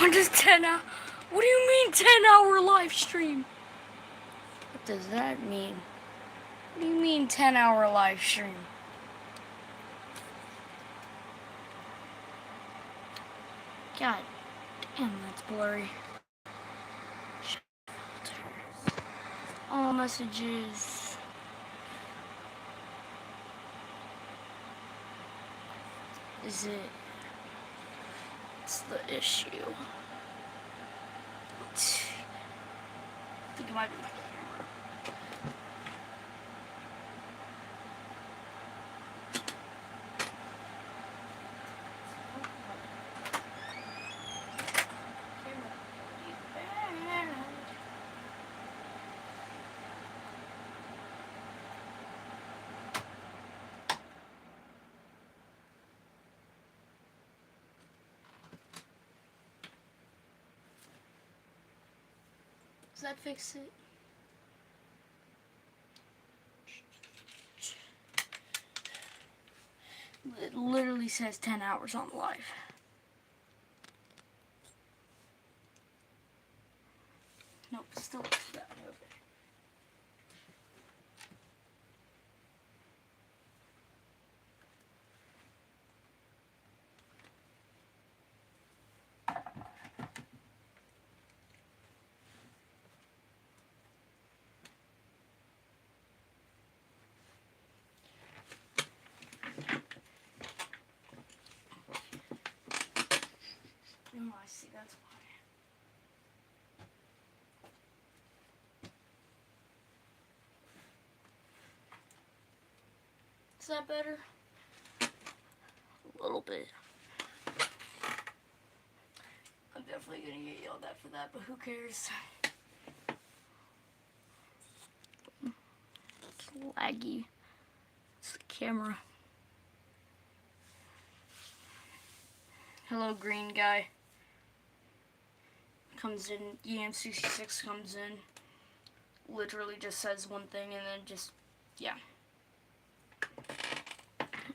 What does 10 hour... What do you mean 10-hour live stream? What does that mean? What do you mean 10-hour live stream? God damn, that's blurry. All messages. Is it? It's the issue. I think it might be my camera. Does that fix it? It literally says 10 hours on the live. Nope, still looks that way. Oh, I see, that's why. Is that better? A little bit. I'm definitely gonna get yelled at for that, but who cares? It's laggy. It's the camera. Hello, green guy. Comes in, EM66 comes in, literally just says one thing and then just, yeah.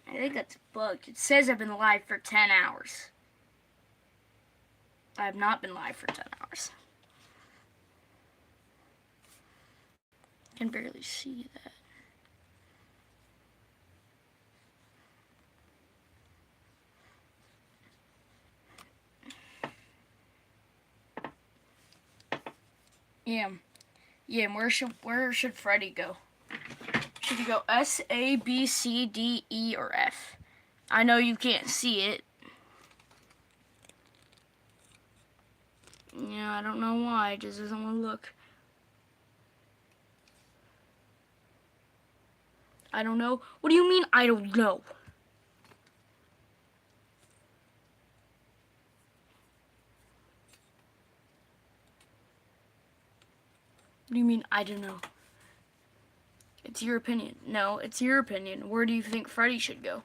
I think that's bugged. It says I've been live for 10 hours. I have not been live for 10 hours. I can barely see that. Yeah, where should Freddy go? Should he go S, A, B, C, D, E, or F? I know you can't see it. Yeah, I don't know why. It just doesn't want to look. I don't know. What do you mean, I don't know? What do you mean, I don't know? It's your opinion. No, it's your opinion. Where do you think Freddy should go?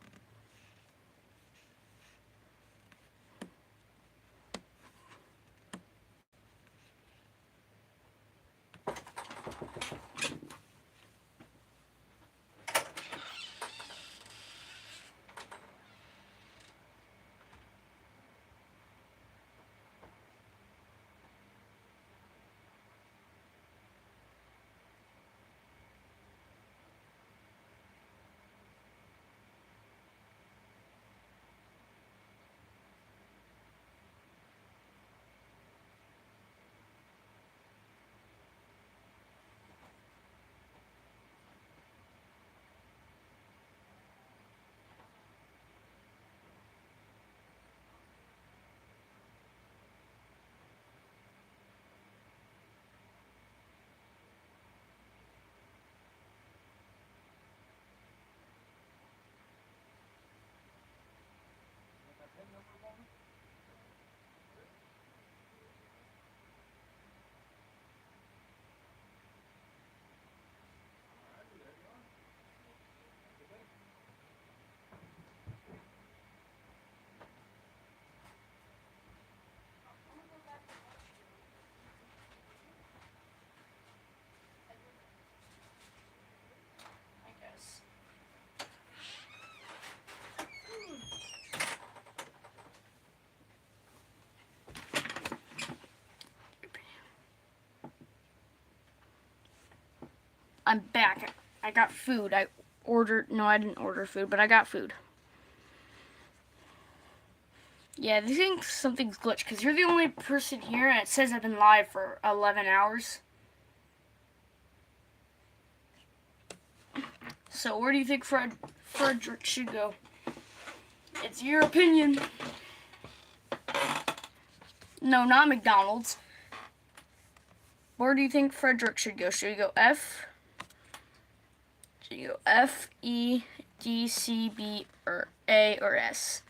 I'm back. I got food. I didn't order food, but I got food. Yeah, they think something's glitched because you're the only person here and it says I've been live for 11 hours. So where do you think Frederick should go? It's your opinion. No, not McDonald's. Where do you think Frederick should go? Should he go F? Should he go F, E, D, C, B, or A, or S?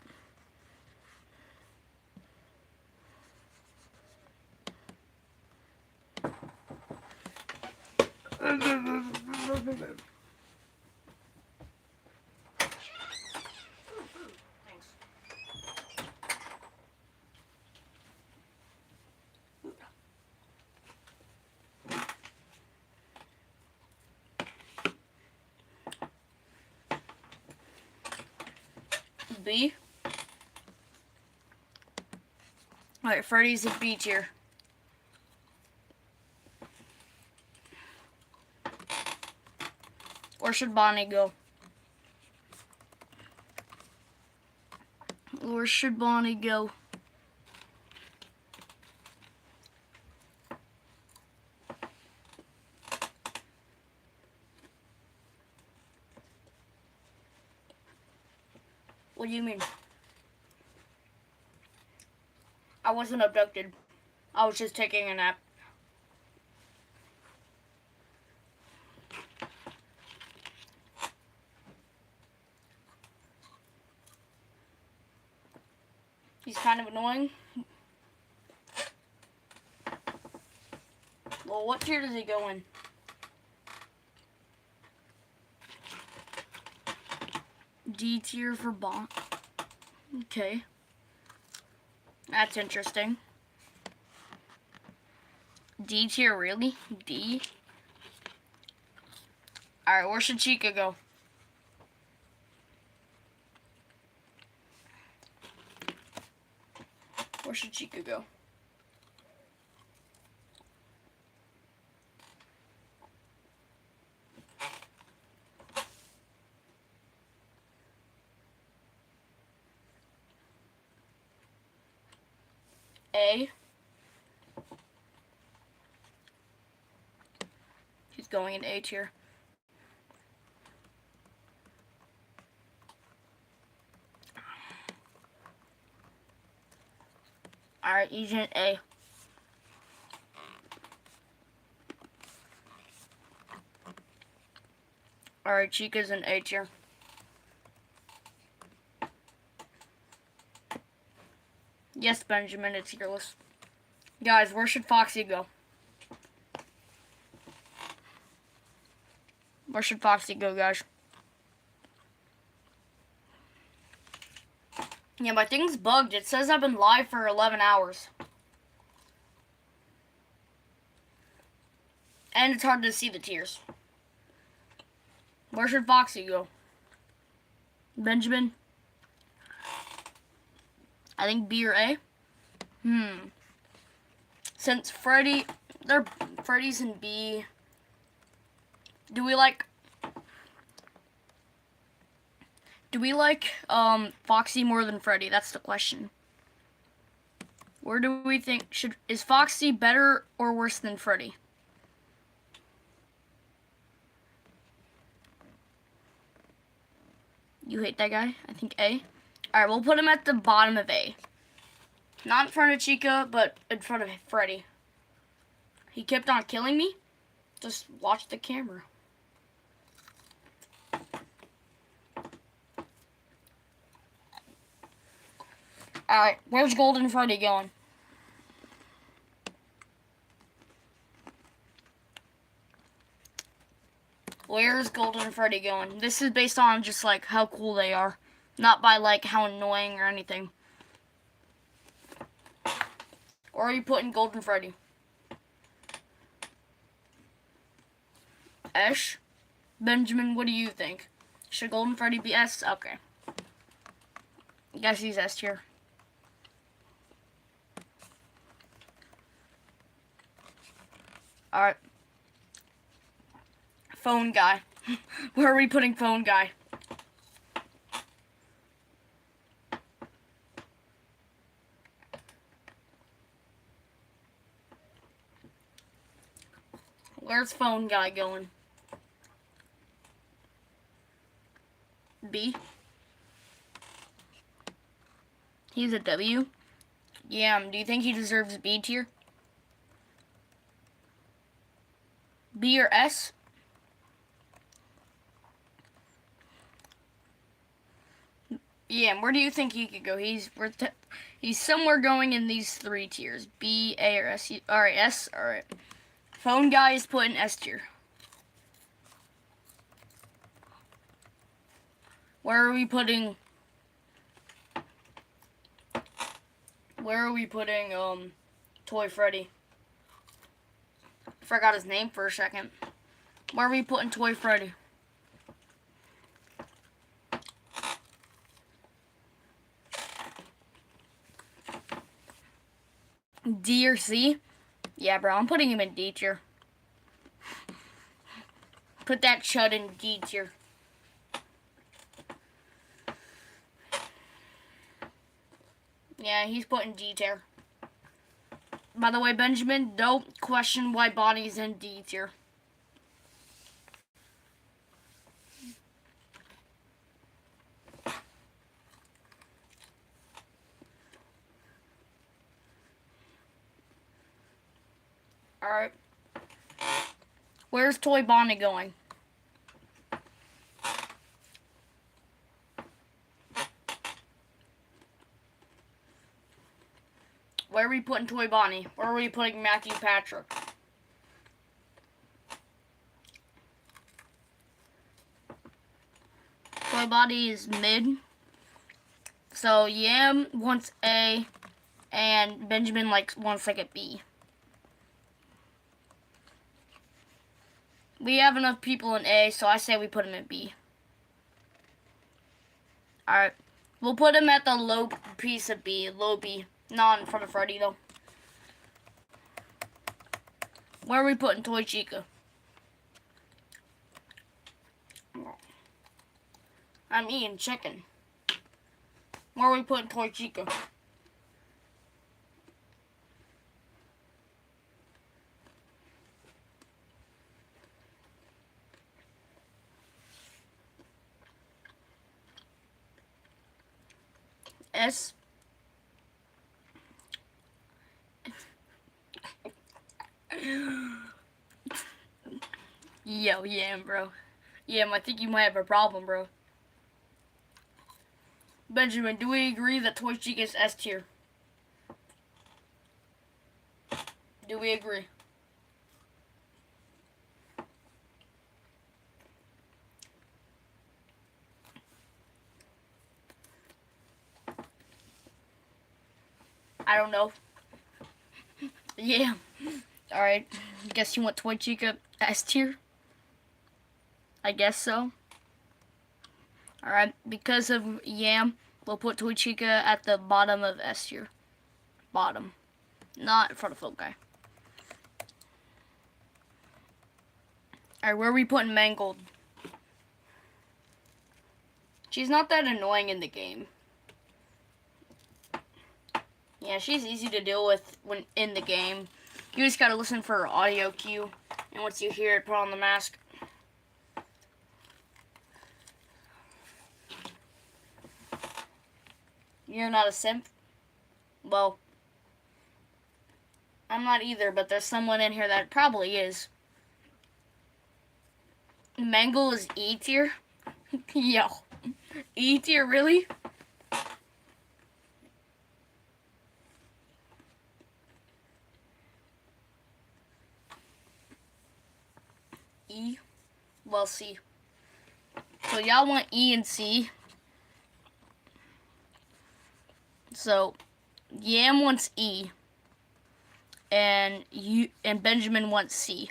B. Alright, Freddy's a B tier. Where should Bonnie go? Where should Bonnie go? What do you mean? I wasn't abducted. I was just taking a nap. He's kind of annoying. Well, what tier does he go in? D tier for Bon. Okay. That's interesting. D tier, really? D? Alright, where should Chica go? Where should Chica go? A. He's going in A tier. Alright, Agent A. Alright, Chica's in A tier. Yes, Benjamin, it's yours. Guys, where should Foxy go? Where should Foxy go, guys? Yeah, my thing's bugged. It says I've been live for 11 hours. And it's hard to see the tiers. Where should Foxy go? Benjamin? I think B or A. Since Freddy's in B. Do we like Foxy more than Freddy? That's the question. Where do we think is Foxy better or worse than Freddy? You hate that guy? I think A. Alright, we'll put him at the bottom of A. Not in front of Chica, but in front of Freddy. He kept on killing me. Just watch the camera. Alright, where's Golden Freddy going? Where's Golden Freddy going? This is based on just like how cool they are. Not by like how annoying or anything. Or are you putting Golden Freddy? Ash? Benjamin, what do you think? Should Golden Freddy be S? Okay. Guess he's S tier. Alright. Phone guy. Where are we putting phone guy? Where's phone guy going? B. He's a W. Yeah, do you think he deserves B tier? B or S? Yeah, where do you think he could go? He's somewhere going in these 3 tiers. B, A, or S. Alright, S. Alright. Phone guy is put in S tier. Where are we putting Toy Freddy? Forgot his name for a second. Where are we putting Toy Freddy? D or C? Yeah, bro, I'm putting him in D tier. Put that chud in D tier. Yeah, he's put in D tier. By the way, Benjamin, don't question why Bonnie's in D tier. Alright. Where's Toy Bonnie going? Where are we putting Toy Bonnie? Where are we putting Matthew Patrick? Toy Bonnie is mid. So Yam wants A, and Benjamin wants a B. We have enough people in A, so I say we put him in B. Alright. We'll put him at the low piece of B. Low B. Not in front of Freddy, though. Where are we putting Toy Chica? I'm eating chicken. Where are we putting Toy Chica? S. Yo, Yam, bro. Yam, I think you might have a problem, bro. Benjamin, do we agree that Toy Chica is S tier? Do we agree? I don't know. Yeah. Alright. Guess you want Toy Chica S tier? I guess so. Alright. Because of Yam, we'll put Toy Chica at the bottom of S tier. Bottom. Not in front of Phone Guy. Alright, where are we putting Mangled? She's not that annoying in the game. Yeah, she's easy to deal with when in the game. You just gotta listen for her audio cue. And once you hear it, put on the mask. You're not a simp? Well, I'm not either, but there's someone in here that probably is. Mangle is E tier? Yo. E tier, really? E? Well, C. So y'all want E and C. So Yam wants E. And Benjamin wants C.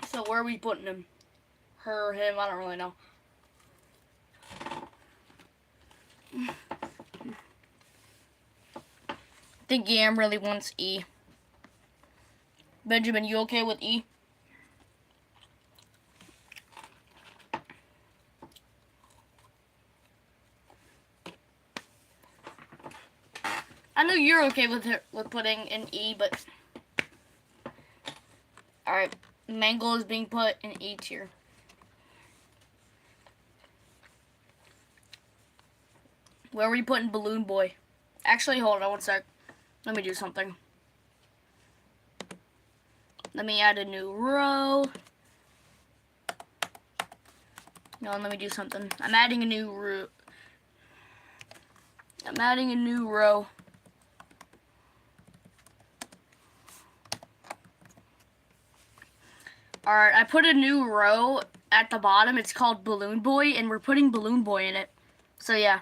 So where are we putting him? Her or him? I don't really know. I think Yam really wants E. Benjamin, you okay with E? I know you're okay with putting an E, but all right. Mangle is being put in E tier. Where are we putting Balloon Boy? Actually, hold on one sec. Let me do something. Let me add a new row. No, let me do something. I'm adding a new row. Alright, I put a new row at the bottom. It's called Balloon Boy, and we're putting Balloon Boy in it. So, yeah.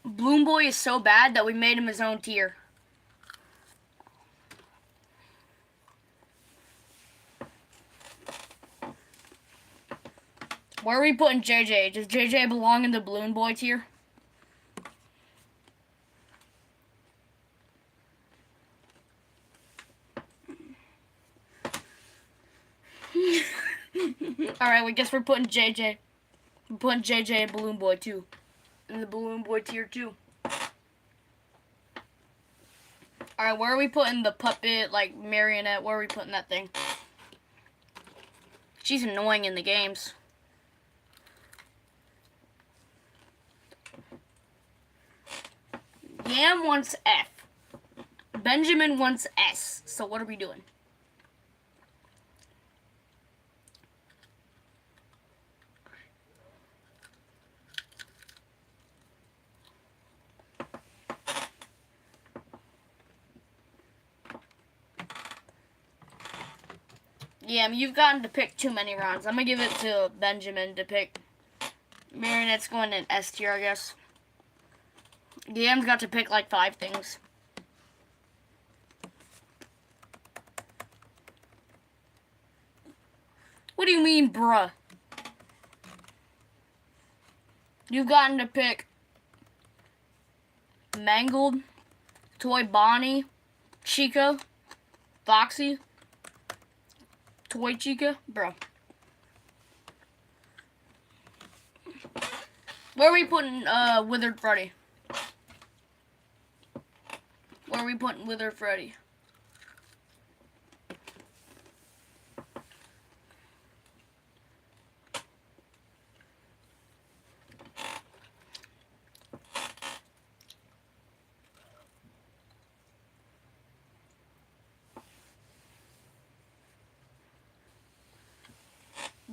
Balloon Boy is so bad that we made him his own tier. Where are we putting JJ? Does JJ belong in the Balloon Boy tier? Alright, we guess we're putting JJ. We're putting JJ and Balloon Boy too. In the Balloon Boy tier too. Alright, where are we putting the puppet, like, marionette? Where are we putting that thing? She's annoying in the games. Yam wants F. Benjamin wants S. So what are we doing? Yeah, you've gotten to pick too many rounds. I'm going to give it to Benjamin to pick. Marionette's going in S tier, I guess. Yam's got to pick like 5 things. What do you mean, bruh? You've gotten to pick Mangled, Toy Bonnie, Chica, Foxy, Toy Chica, bro. Where are we putting Withered Freddy? Where are we putting Withered Freddy?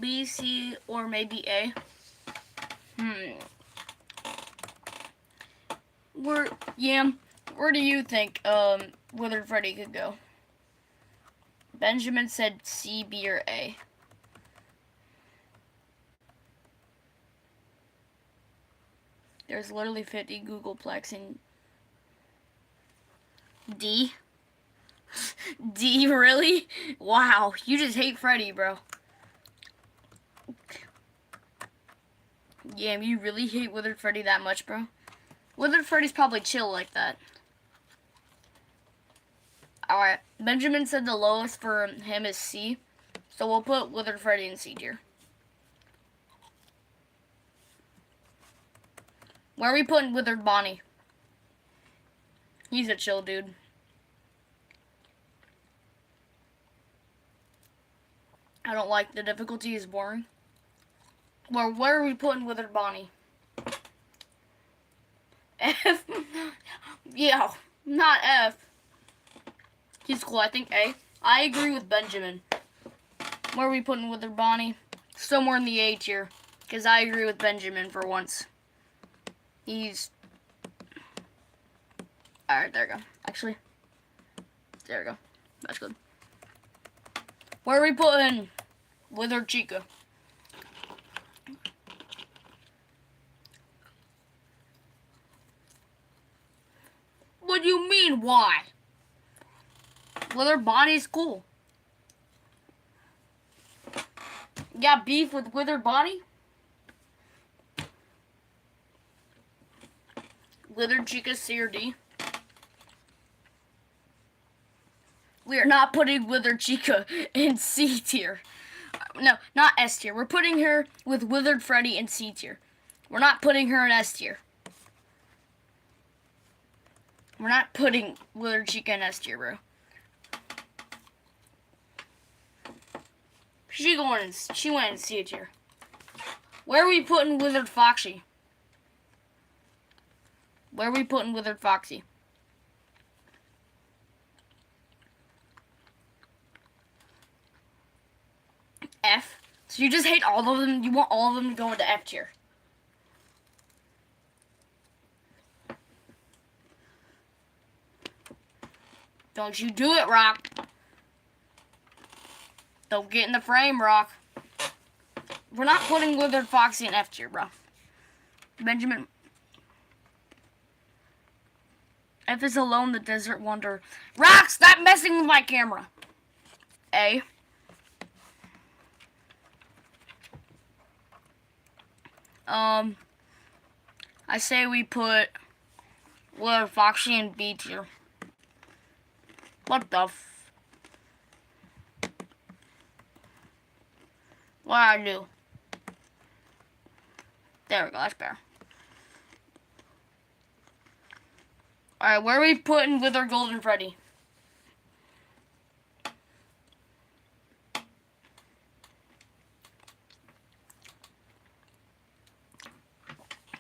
B, C, or maybe A? Where do you think Withered Freddy could go? Benjamin said C, B, or A. There's literally 50 Googleplexing. D? D, really? Wow, you just hate Freddy, bro. Yeah, you really hate Withered Freddy that much, bro? Withered Freddy's probably chill like that. Alright, Benjamin said the lowest for him is C. So we'll put Withered Freddy in C tier. Where are we putting Withered Bonnie? He's a chill dude. I don't like the difficulty, is boring. Well, where are we putting Withered Bonnie? F? Yeah, not F. He's cool, I think A. I agree with Benjamin. Where are we putting Withered Bonnie? Somewhere in the A tier. Because I agree with Benjamin for once. He's... Alright, there we go. Actually, there we go. That's good. Where are we putting Withered Chica? What do you mean, why? Withered Bonnie's cool. You got beef with Withered Bonnie? Withered Chica C or D? We are not putting Withered Chica in C tier. No, not S tier. We're putting her with Withered Freddy in C tier. We're not putting her in S tier. We're not putting Wither Chica in S tier, bro. She went in C tier. Where are we putting Withered Foxy? Where are we putting Withered Foxy? F. So you just hate all of them? You want all of them to go into F tier? Don't you do it, Rock. Don't get in the frame, Rock. We're not putting Withered Foxy in F tier, bro. Benjamin. F is Alone, the Desert Wonder. Rock, stop messing with my camera. A. I say we put Withered Foxy in B tier. What the f... What'd I do? There we go, that's better. Alright, where are we putting Wither Golden Freddy?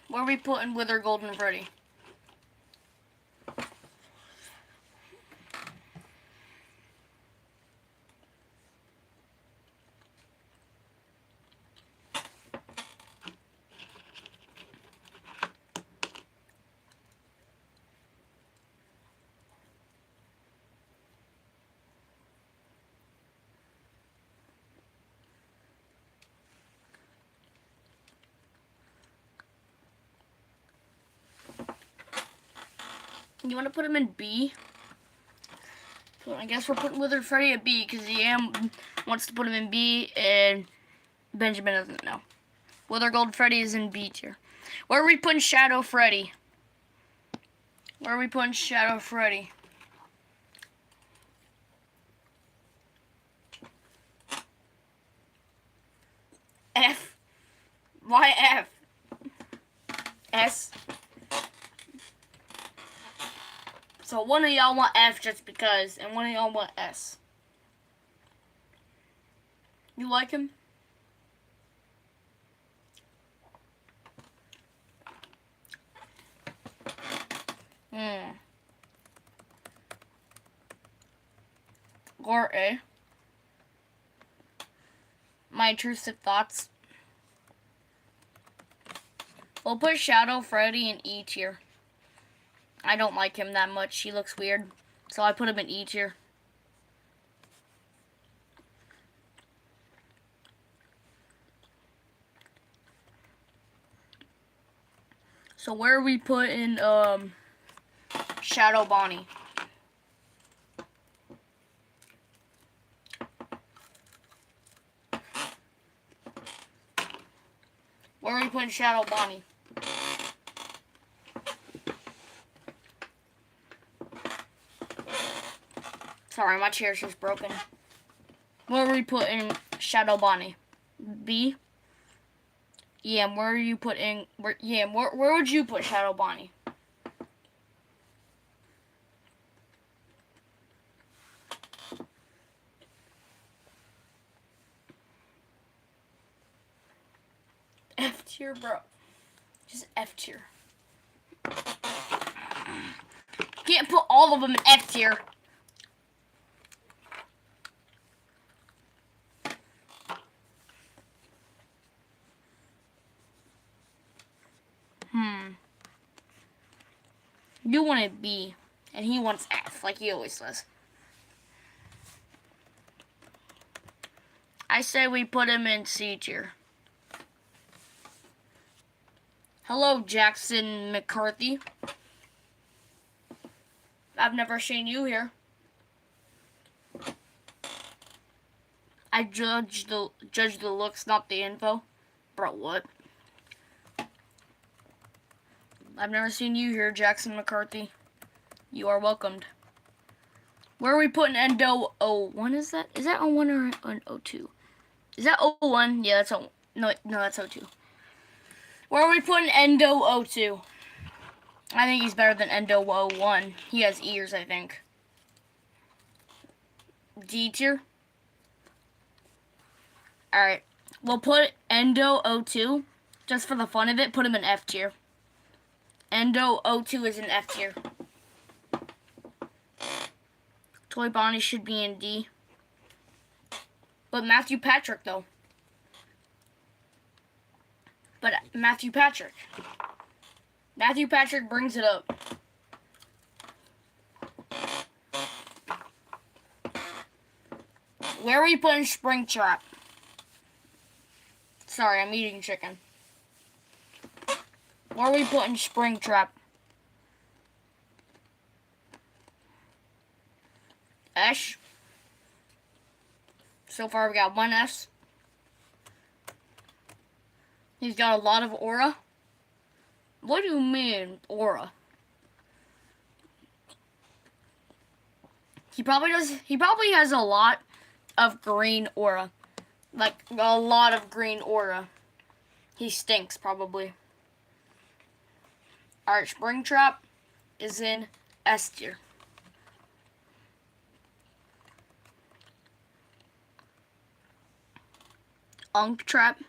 Where are we putting Wither Golden Freddy? You want to put him in B? So I guess we're putting Withered Freddy at B because EM wants to put him in B and Benjamin doesn't know. Wither Gold Freddy is in B tier. Where are we putting Shadow Freddy? Where are we putting Shadow Freddy? F. Why F? S. So one of y'all want F just because, and one of y'all want S. You like him? Or A. My intrusive thoughts. We'll put Shadow Freddy in E tier. I don't like him that much. He looks weird. So I put him in E tier. So where are we putting Shadow Bonnie? Where are we putting Shadow Bonnie? Sorry, my chair's just broken. Where are we putting Shadow Bonnie? B? Yeah, where are you putting... Where would you put Shadow Bonnie? F tier, bro. Just F tier. Can't put all of them in F tier. You want it B, and he wants F, like he always does. I say we put him in C tier. Hello, Jackson McCarthy. I've never seen you here. I judge the looks, not the info. Bro, what? I've never seen you here, Jackson McCarthy. You are welcomed. Where are we putting Endo 01? Is that 01 or an 02? Is that 01? Yeah, that's 01. No, that's 02. Where are we putting Endo 02? I think he's better than Endo01. He has ears, I think. D tier. Alright. We'll put Endo02. Just for the fun of it, put him in F tier. Endo02 is in F tier. Toy Bonnie should be in D. But Matthew Patrick, though. But Matthew Patrick brings it up. Where are we putting Springtrap? Sorry, I'm eating chicken. Where are we putting Springtrap? S. So far we got one S. He's got a lot of aura. What do you mean, aura? He probably has a lot of green aura. Like, a lot of green aura. He stinks, probably. Alright, Springtrap is in S tier. Unk Trap.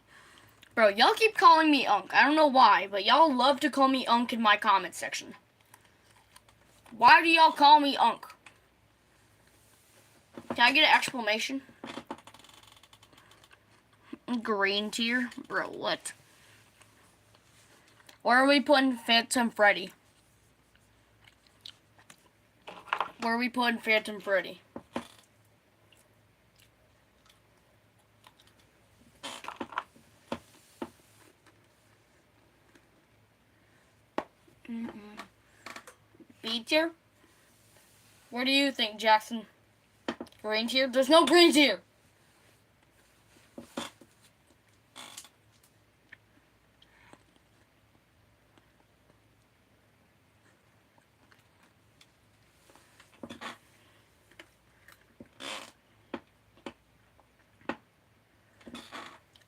Bro, y'all keep calling me Unk. I don't know why, but y'all love to call me Unk in my comment section. Why do y'all call me Unk? Can I get an exclamation? Green tier? Bro, what? Where are we putting Phantom Freddy? Where are we putting Phantom Freddy? B tier? Where do you think, Jackson? Green tier? There's no green tier!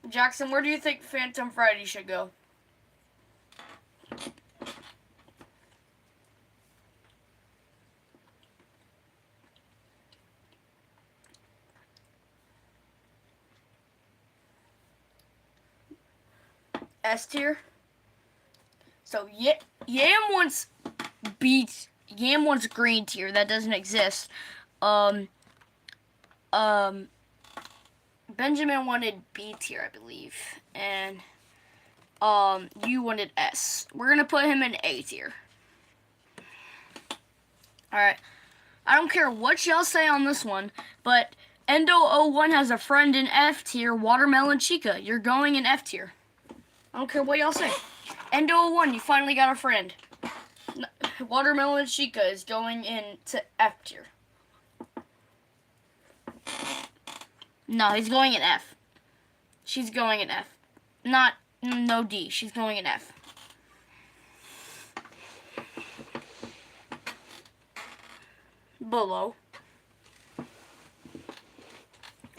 Jackson, where do you think Phantom Freddy should go? S tier. So Yam wants green tier. That doesn't exist. Benjamin wanted B tier, I believe, and you wanted S. We're gonna put him in A tier. All right. I don't care what y'all say on this one, but Endo01 has a friend in F tier. Watermelon Chica, you're going in F tier. I don't care what y'all say. Endo01, you finally got a friend. Watermelon Chica is going into F tier. No, he's going in F. She's going in F. No D. She's going in F. Below.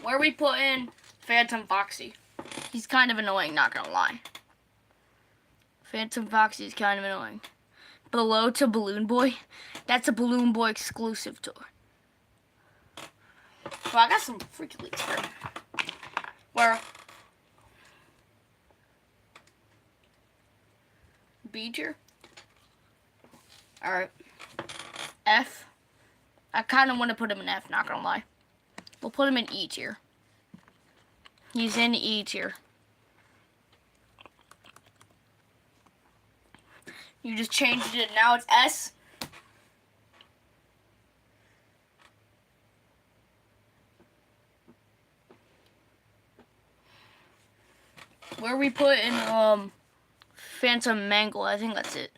Where are we putting Phantom Foxy? He's kind of annoying, not gonna lie. Phantom Foxy is kind of annoying. Below to Balloon Boy. That's a Balloon Boy exclusive tour. Well, I got some freaky leaks here. Where? B tier? Alright. F. I kind of want to put him in F, not gonna lie. We'll put him in E tier. He's in E tier. You just changed it, now it's S. Where we put in Phantom Mangle, I think that's it.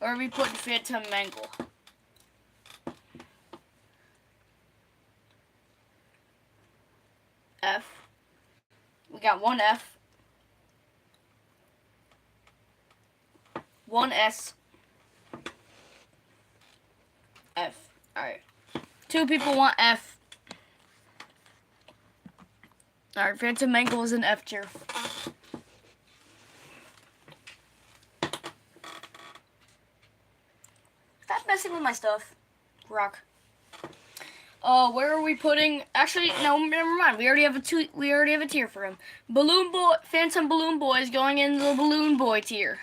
Where we put Phantom Mangle? F. We got one F. One S. F. Alright. Two people want F. Alright, Phantom Mangle is in F tier. messing with my stuff. Rock. Where are we putting? Actually, no, never mind. We already have a tier for him. Balloon Boy, Phantom Balloon Boy is going into the Balloon Boy tier.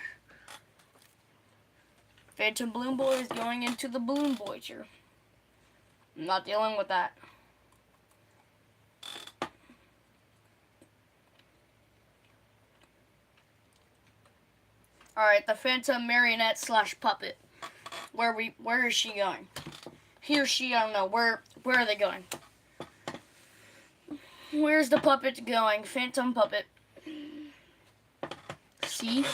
Phantom Balloon Boy is going into the Balloon Boy tier. I'm not dealing with that. Alright, the Phantom Marionette / Puppet. Where is she going? He or she, I don't know. Where are they going? Where's the puppet going? Phantom Puppet. C.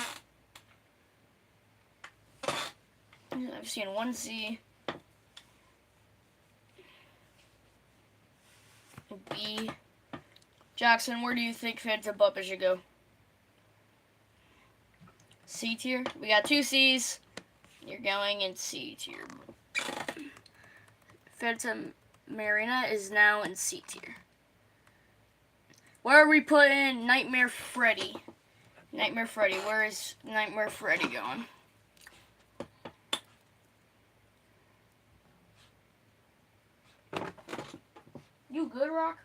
I've seen one C. B. Jackson, where do you think Phantom Puppet should go? C tier. We got 2 C's. You're going in C tier. Phantom Marionette is now in C tier. Where are we putting Nightmare Freddy? Nightmare Freddy. Where is Nightmare Freddy going? You good, Rock?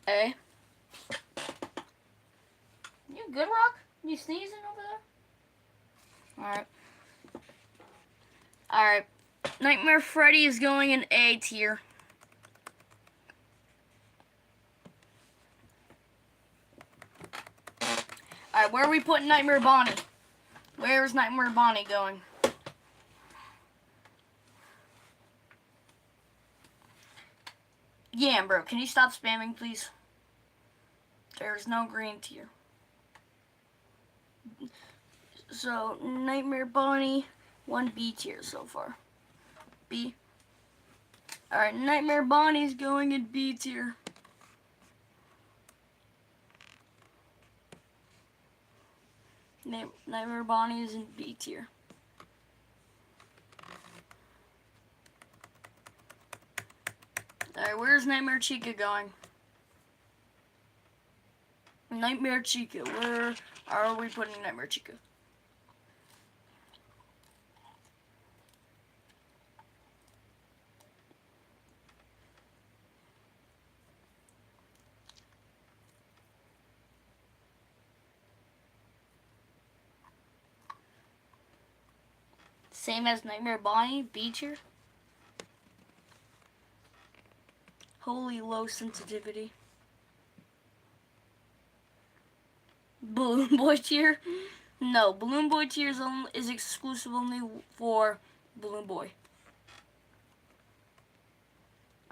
A. You good, Rock? You sneezing over there? Alright. Alright. Nightmare Freddy is going in A tier. Alright, where are we putting Nightmare Bonnie? Where's Nightmare Bonnie going? Yeah, bro, can you stop spamming, please? There's no green tier. So, Nightmare Bonnie, 1 B tier so far. B. Alright, Nightmare Bonnie's going in B tier. Nightmare Bonnie is in B tier. Alright, where's Nightmare Chica going? Nightmare Chica, where are we putting Nightmare Chica? Same as Nightmare Bonnie, B tier. Holy low sensitivity. Balloon Boy tier? No, Balloon Boy tier is exclusive only for Balloon Boy.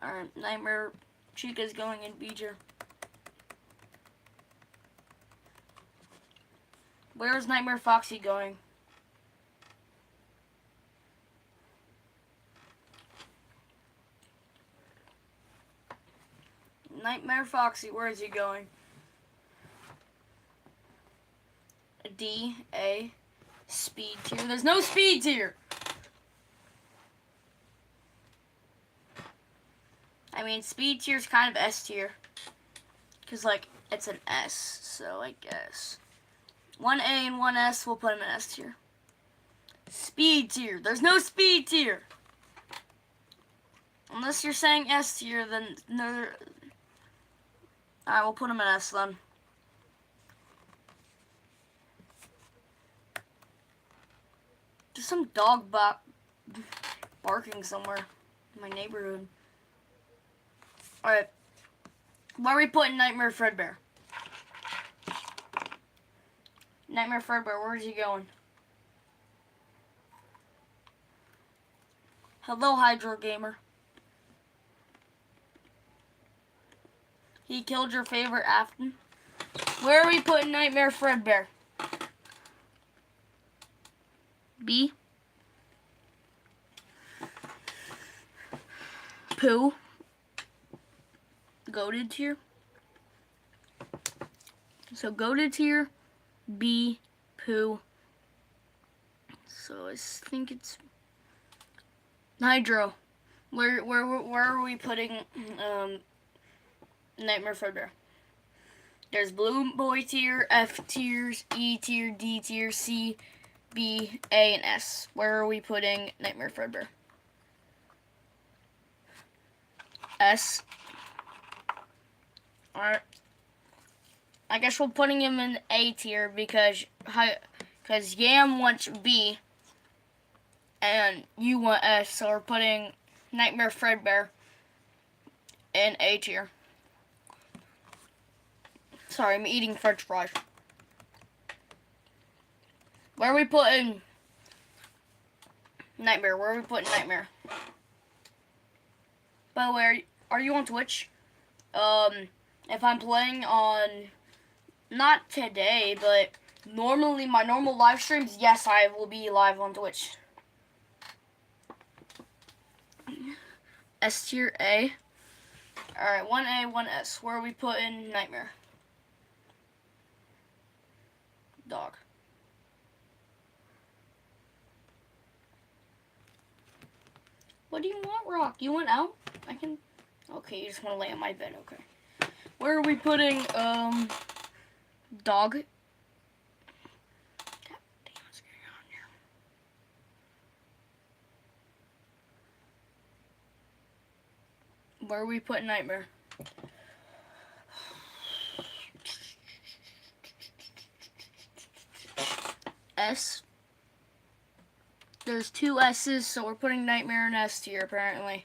Alright, Nightmare Chica is going in B tier. Where is Nightmare Foxy going? Nightmare Foxy, where is he going? D, A, speed tier. There's no speed tier! I mean, speed tier is kind of S tier. Because, like, it's an S, so I guess. 1A and 1S, we'll put him in S tier. Speed tier. There's no speed tier! Unless you're saying S tier, then no. Alright, we'll put him in S then. There's some dog barking somewhere in my neighborhood. Alright. Where are we putting Nightmare Fredbear? Nightmare Fredbear, where is he going? Hello, Hydro Gamer. He killed your favorite Afton. Where are we putting Nightmare Fredbear? B. Pooh. Goated tier. So goated tier, B, Pooh. So I think it's Hydro. Where are we putting Nightmare Fredbear? There's Blue Boy tier, F tiers, E tier, D tier, C, B, A, and S. Where are we putting Nightmare Fredbear? S. Alright. I guess we're putting him in A tier because Yam wants B and you want S, so we're putting Nightmare Fredbear in A tier. Sorry, I'm eating French fries. Where are we putting Nightmare? Where are we putting Nightmare? By the way, are you on Twitch? If I'm playing on, not today, but normally my normal live streams, yes, I will be live on Twitch. S tier A. Alright, 1A, 1S. Where are we putting Nightmare? Dog. What do you want, Rock? You want out? I can... Okay, you just want to lay on my bed, okay. Where are we putting, dog? Where are we putting Nightmare? S. There's two S's, so we're putting Nightmare in S tier, apparently.